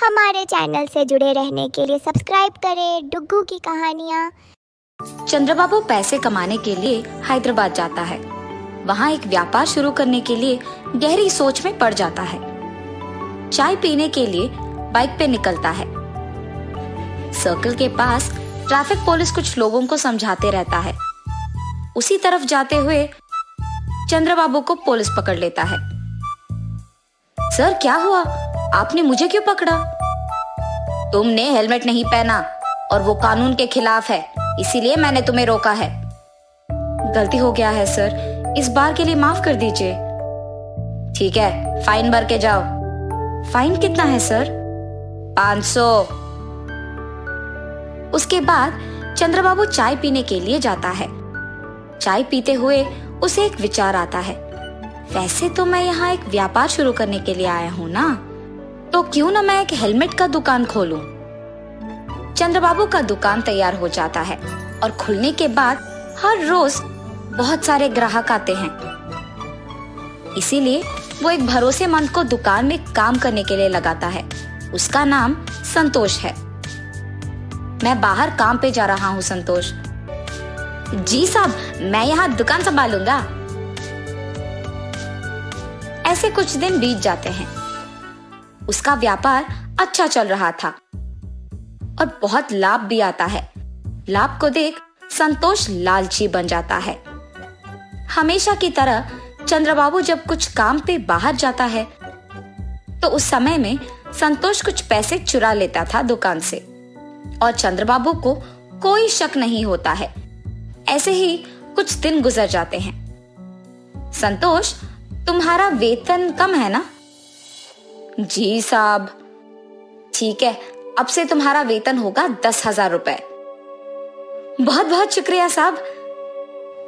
हमारे चैनल से जुड़े रहने के लिए सब्सक्राइब करें डुग्गू की कहानियाँ। चंद्रबाबू पैसे कमाने के लिए हैदराबाद जाता है। वहाँ एक व्यापार शुरू करने के लिए गहरी सोच में पड़ जाता है। चाय पीने के लिए बाइक पे निकलता है। सर्कल के पास ट्रैफिक पुलिस कुछ लोगों को समझाते रहता है। उसी तरफ जाते हुए चंद्रबाबू को पुलिस पकड़ लेता है। सर क्या हुआ, आपने मुझे क्यों पकड़ा? तुमने हेलमेट नहीं पहना और वो कानून के खिलाफ है, इसीलिए मैंने तुम्हें रोका है। गलती हो गया है सर, इस बार के लिए माफ कर दीजिए। ठीक है, फाइन भर के जाओ। फाइन कितना है सर? 500। उसके बाद चंद्रबाबू चाय पीने के लिए जाता है। चाय पीते हुए उसे एक विचार आता है, वैसे तो मैं यहाँ एक व्यापार शुरू करने के लिए आया हूँ ना, तो क्यों ना मैं एक हेलमेट का दुकान खोलूं। चंद्रबाबू का दुकान तैयार हो जाता है और खुलने के बाद हर रोज बहुत सारे ग्राहक आते हैं। इसीलिए वो एक भरोसेमंद को दुकान में काम करने के लिए लगाता है। उसका नाम संतोष है। मैं बाहर काम पे जा रहा हूँ संतोष। जी साहब, मैं यहाँ दुकान संभालूंगा। ऐसे कुछ दिन बीत जाते हैं। उसका व्यापार अच्छा चल रहा था और बहुत लाभ भी आता है। लाभ को देख संतोष लालची बन जाता है। हमेशा की तरह चंद्रबाबू जब कुछ काम पे बाहर जाता है तो उस समय में संतोष कुछ पैसे चुरा लेता था दुकान से और चंद्रबाबू को कोई शक नहीं होता है। ऐसे ही कुछ दिन गुजर जाते हैं। संतोष, तुम्हारा वेतन कम है ना? जी साहब। ठीक है, अब से तुम्हारा वेतन होगा 10,000 रुपए। बहुत बहुत शुक्रिया साहब।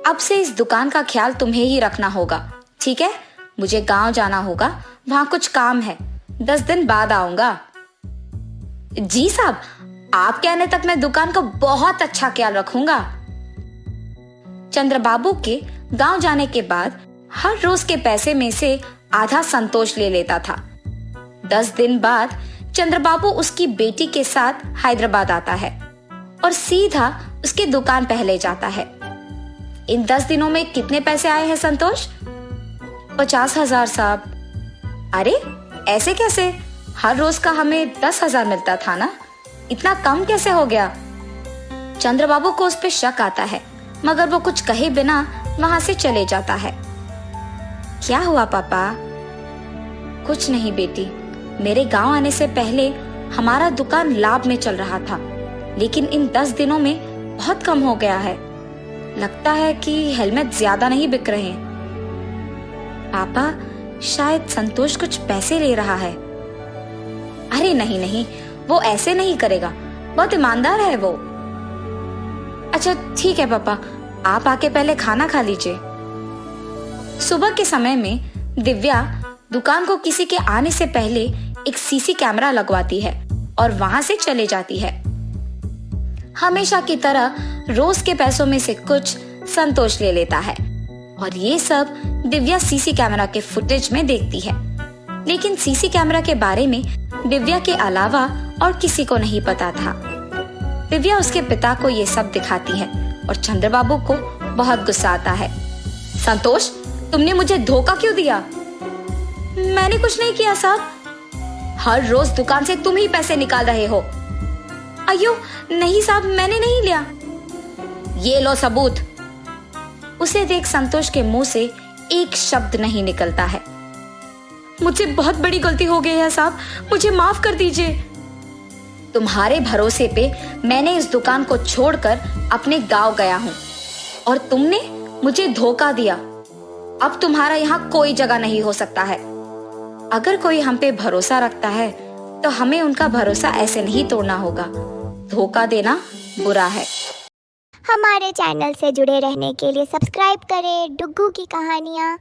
अब से इस दुकान का ख्याल तुम्हें ही रखना होगा, ठीक है? मुझे गांव जाना होगा, वहां कुछ काम है। 10 दिन बाद आऊंगा। जी साहब, आप कहने तक मैं दुकान का बहुत अच्छा ख्याल रखूंगा। चंद्रबाबू के गांव जाने के बाद हर रोज के पैसे में से आधा संतोष ले लेता था। 10 दिन बाद चंद्रबाबू उसकी बेटी के साथ हैदराबाद आता है और सीधा उसकी दुकान पे ले जाता है। इन 10 दिनों में कितने पैसे आए हैं संतोष? 50,000 साहब। अरे ऐसे कैसे? हर रोज का हमें 10,000 मिलता था ना, इतना कम कैसे हो गया? चंद्रबाबू को उस पे शक आता है, मगर वो कुछ कहे बिना वहां से चले जाता है। क्या हुआ पापा? कुछ नहीं बेटी, मेरे गांव आने से पहले हमारा दुकान लाभ में चल रहा था, लेकिन इन 10 दिनों में बहुत कम हो गया है। लगता है कि हेलमेट ज्यादा नहीं बिक रहे। पापा, शायद संतोष कुछ पैसे ले रहा है। अरे नहीं नहीं, वो ऐसे नहीं करेगा, बहुत ईमानदार है वो। अच्छा ठीक है पापा, आप आके पहले खाना खा लीजिए। सुबह के समय में दिव्या दुकान को किसी के आने से पहले एक सीसी कैमरा लगवाती है और वहां से चले जाती है। हमेशा की तरह रोज के पैसों में से कुछ संतोष ले लेता है और ये सब दिव्या सीसी कैमरा के फुटेज में देखती है। लेकिन सीसी कैमरा के बारे में दिव्या के अलावा और किसी को नहीं पता था। दिव्या उसके पिता को ये सब दिखाती है और चंद्रबाबू को बहुत गुस्सा आता है। संतोष, तुमने मुझे धोखा क्यों दिया? मैंने कुछ नहीं किया साहब। हर रोज दुकान से तुम ही पैसे निकाल रहे हो। अयो नहीं साहब, मैंने नहीं लिया। ये लो सबूत। उसे देख संतोष के मुंह से एक शब्द नहीं निकलता है। मुझसे बहुत बड़ी गलती हो गई है साहब, मुझे माफ कर दीजिए। तुम्हारे भरोसे पे मैंने इस दुकान को छोड़कर अपने गांव गया हूँ और तुमने मुझे धोखा दिया। अब तुम्हारा यहाँ कोई जगह नहीं हो सकता है। अगर कोई हम पे भरोसा रखता है तो हमें उनका भरोसा ऐसे नहीं तोड़ना होगा। धोखा देना बुरा है। हमारे चैनल से जुड़े रहने के लिए सब्सक्राइब करें डुग्गू की कहानियाँ।